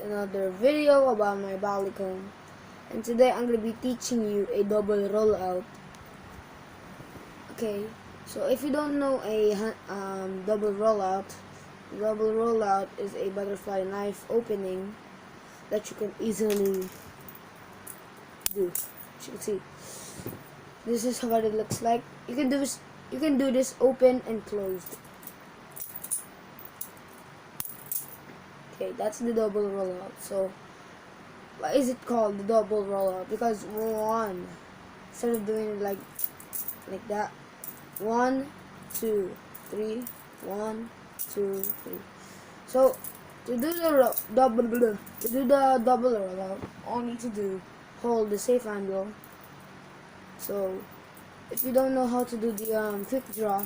Another video about my balisong, and today I'm going to be teaching you a double rollout. Okay, so if you don't know a double rollout is a butterfly knife opening that you can easily do. As you can see, this is what it looks like. You can do this open and closed. Okay, that's the double rollout. So why is it called the double rollout? Because one, instead of doing it like that, 1 2 3, 1 2 3. So to do the double rollout, all you need to do, hold the safe handle. So if you don't know how to do the quick draw,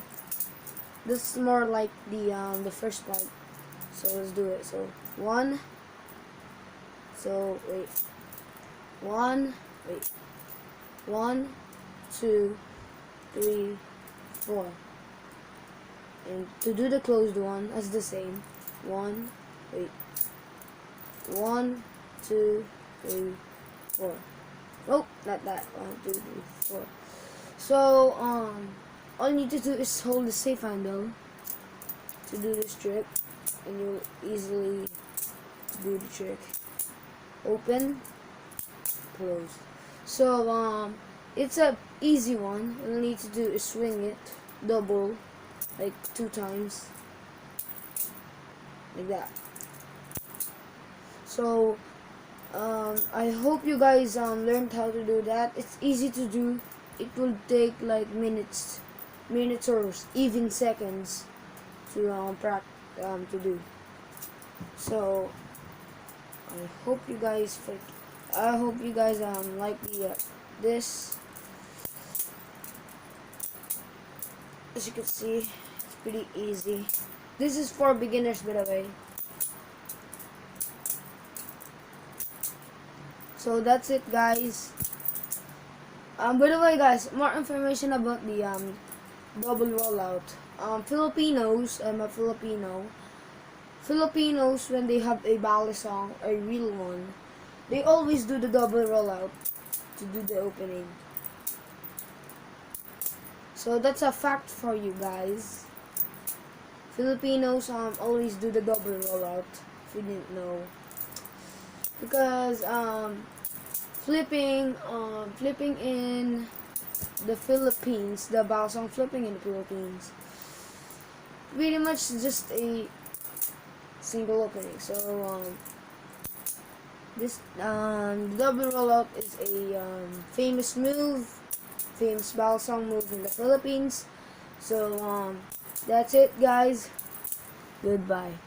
this is more like the first part. So let's do it. So one. So wait. 1 2 3 4. And to do the closed one, that's the same. 1 2 3 4. Oh, not that. 1 2 3 4. So all you need to do is hold the safe handle to do this trick, and you'll easily do the trick. Open, close. So it's a easy one. All you need to do is swing it double, like 2 times, like that. So I hope you guys learned how to do that. It's easy to do. It will take like minutes or even seconds to do. So I hope you guys like this. As you can see, it's pretty easy. This is for beginners, by the way. So that's it, guys. By the way, guys, more information about the double rollout. Filipinos, I'm a Filipino. Filipinos, when they have a balisong, a real one, they always do the double rollout to do the opening. So that's a fact for you guys. Filipinos always do the double rollout, if you didn't know. Because flipping in the Philippines, the balisong flipping in the Philippines, pretty much just a single opening. So this double rollout is a famous balisong move in the Philippines. So that's it, guys. Goodbye.